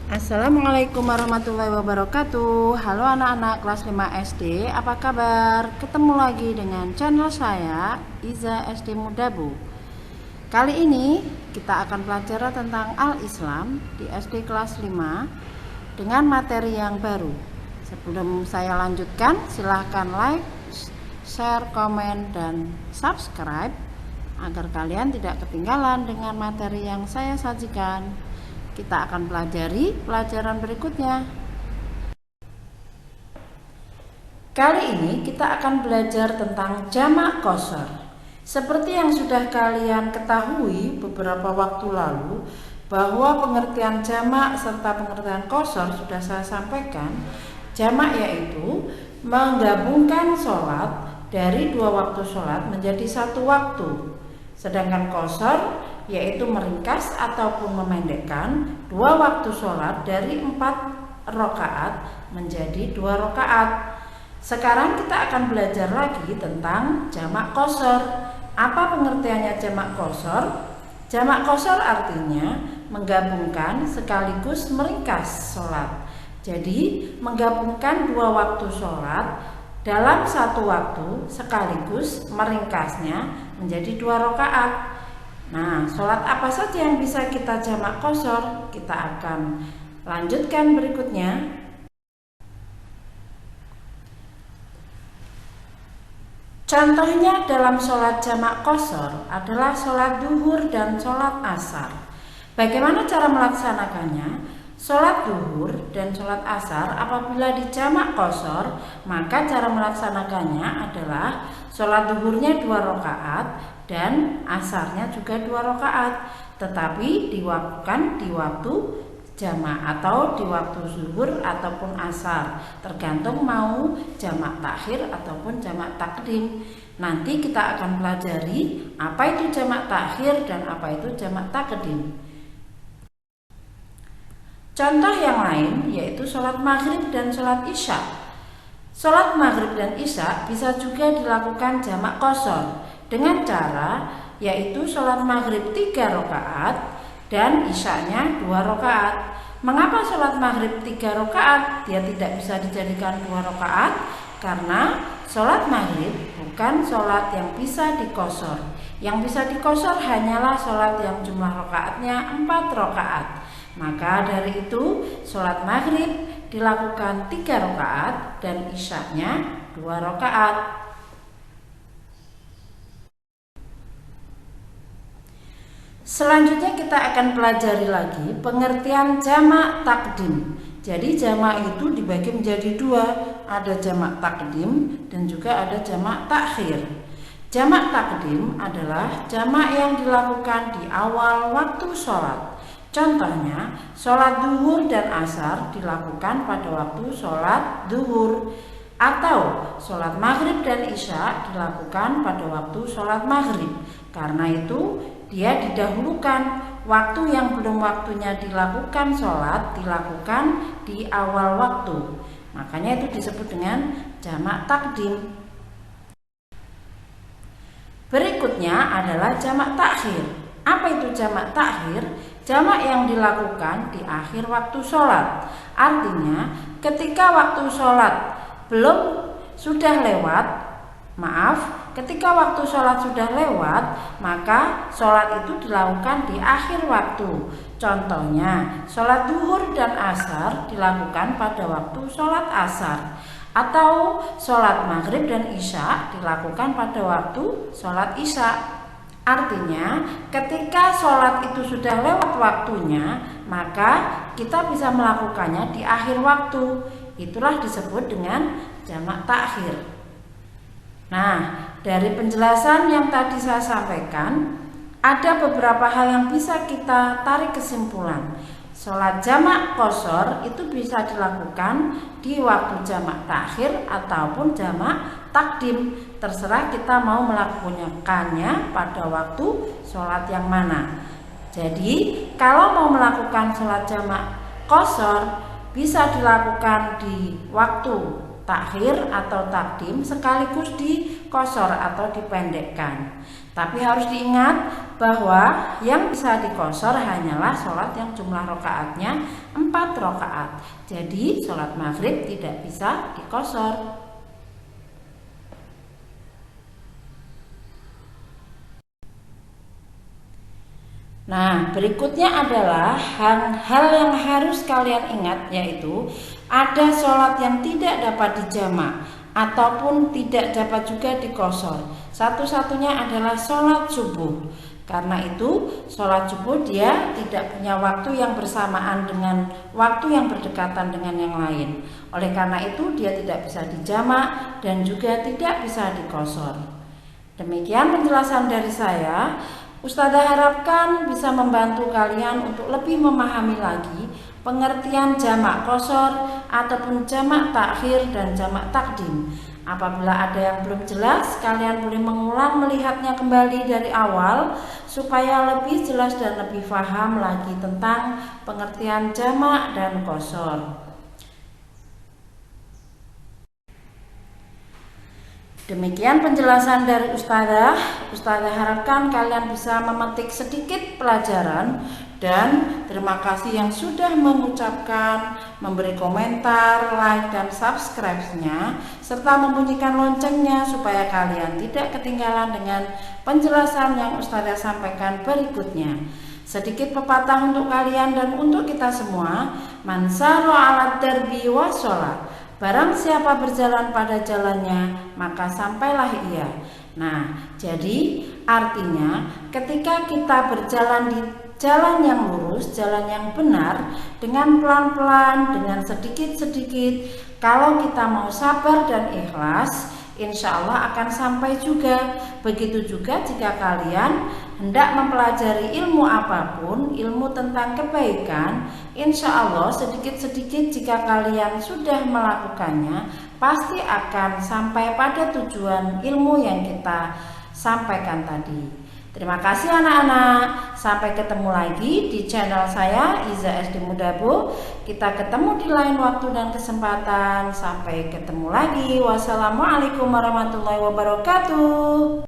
Assalamualaikum warahmatullahi wabarakatuh. Halo anak-anak kelas 5 SD, apa kabar? Ketemu lagi dengan channel saya, Iza SD Mudabu. Kali ini kita akan belajar tentang Al-Islam di SD kelas 5 dengan materi yang baru. Sebelum saya lanjutkan, silahkan like, share, komen, dan subscribe agar kalian tidak ketinggalan dengan materi yang saya sajikan. Kita akan pelajari pelajaran berikutnya. Kali ini kita akan belajar tentang jamak qashar. Seperti yang sudah kalian ketahui beberapa waktu lalu, bahwa pengertian jamak serta pengertian qashar sudah saya sampaikan. Jamak yaitu menggabungkan sholat dari dua waktu sholat menjadi satu waktu. Sedangkan qashar yaitu meringkas ataupun memendekkan dua waktu sholat dari 4 rakaat menjadi 2 rakaat. Sekarang kita akan belajar lagi tentang jamak qashar. Apa pengertiannya jamak qashar? Jamak qashar artinya menggabungkan sekaligus meringkas sholat. Jadi menggabungkan dua waktu sholat dalam satu waktu sekaligus meringkasnya menjadi 2 rakaat. Nah, sholat apa saja yang bisa kita jamak qashar? Kita akan lanjutkan berikutnya. Contohnya dalam sholat jamak qashar adalah sholat duhur dan sholat asar. Bagaimana cara melaksanakannya? Sholat duhur dan sholat asar apabila dijamak qashar, maka cara melaksanakannya adalah sholat duhurnya 2 rakaat dan asarnya juga 2 rakaat, tetapi diwaktukan di waktu jamak atau di waktu zuhur ataupun asar, tergantung mau jamak takhir ataupun jamak takdim. Nanti kita akan pelajari apa itu jamak takhir dan apa itu jamak takdim. Contoh yang lain yaitu sholat maghrib dan sholat isya. Sholat maghrib dan isya bisa juga dilakukan jamak qashar dengan cara yaitu sholat maghrib 3 rakaat dan isyanya 2 rakaat. Mengapa sholat maghrib 3 rakaat dia tidak bisa dijadikan 2 rakaat? Karena sholat maghrib bukan sholat yang bisa diqashar. Yang bisa diqashar hanyalah sholat yang jumlah rakaatnya 4 rakaat. Maka dari itu sholat maghrib dilakukan 3 rakaat dan isyanya 2 rakaat. Selanjutnya kita akan pelajari lagi pengertian jamak takdim. Jadi jamak itu dibagi menjadi 2, ada jamak takdim dan juga ada jamak takhir. Jamak takdim adalah jamak yang dilakukan di awal waktu sholat. Contohnya, sholat duhur dan asar dilakukan pada waktu sholat duhur, atau sholat maghrib dan isya dilakukan pada waktu sholat maghrib. Karena itu dia didahulukan, waktu yang belum waktunya dilakukan sholat dilakukan di awal waktu. Makanya itu disebut dengan jamak takdim. Berikutnya adalah jamak takhir. Apa itu jamak takhir? Jamak yang dilakukan di akhir waktu sholat. Artinya ketika waktu sholat ketika waktu sholat sudah lewat, maka sholat itu dilakukan di akhir waktu. Contohnya, sholat duhur dan asar dilakukan pada waktu sholat asar, atau sholat maghrib dan isya dilakukan pada waktu sholat isya. Artinya, ketika sholat itu sudah lewat waktunya, maka kita bisa melakukannya di akhir waktu. Itulah disebut dengan jamak takhir. Nah, dari penjelasan yang tadi saya sampaikan, ada beberapa hal yang bisa kita tarik kesimpulan. Sholat jamak qashar itu bisa dilakukan di waktu jamak takhir ataupun jamak takdim. Terserah kita mau melakukannya pada waktu sholat yang mana. Jadi, kalau mau melakukan sholat jamak qashar bisa dilakukan di waktu takhir atau takdim sekaligus di qashar atau dipendekkan. Tapi harus diingat, bahwa yang bisa dikosor hanyalah sholat yang jumlah rakaatnya 4 rakaat. Jadi sholat maghrib tidak bisa dikosor. Nah, berikutnya adalah hal yang harus kalian ingat, yaitu ada sholat yang tidak dapat dijamak ataupun tidak dapat juga dikosor. Satu-satunya adalah sholat subuh. Karena itu sholat subuh dia tidak punya waktu yang bersamaan dengan waktu yang berdekatan dengan yang lain. Oleh karena itu dia tidak bisa dijamak dan juga tidak bisa dikosor. Demikian penjelasan dari saya. Ustazah harapkan bisa membantu kalian untuk lebih memahami lagi pengertian jamak qashar ataupun jamak takhir dan jamak takdim. Apabila ada yang belum jelas, kalian boleh mengulang melihatnya kembali dari awal supaya lebih jelas dan lebih paham lagi tentang pengertian jamak dan qashar. Demikian penjelasan dari Ustazah. Ustazah harapkan kalian bisa memetik sedikit pelajaran dan terima kasih yang sudah mengucapkan, memberi komentar, like dan subscribe-nya serta membunyikan loncengnya supaya kalian tidak ketinggalan dengan penjelasan yang Ustazah sampaikan berikutnya. Sedikit pepatah untuk kalian dan untuk kita semua. Man sara 'alad darbi wa sholat. Barang siapa berjalan pada jalannya, maka sampailah ia. Nah, jadi artinya ketika kita berjalan di jalan yang lurus, jalan yang benar, dengan pelan-pelan, dengan sedikit-sedikit, kalau kita mau sabar dan ikhlas, insya Allah akan sampai juga. Begitu juga jika kalian hendak mempelajari ilmu apapun, ilmu tentang kebaikan, insya Allah sedikit-sedikit jika kalian sudah melakukannya, pasti akan sampai pada tujuan ilmu yang kita sampaikan tadi. Terima kasih anak-anak. Sampai ketemu lagi di channel saya Iza SD Mudabu. Kita ketemu di lain waktu dan kesempatan. Sampai ketemu lagi. Wassalamualaikum warahmatullahi wabarakatuh.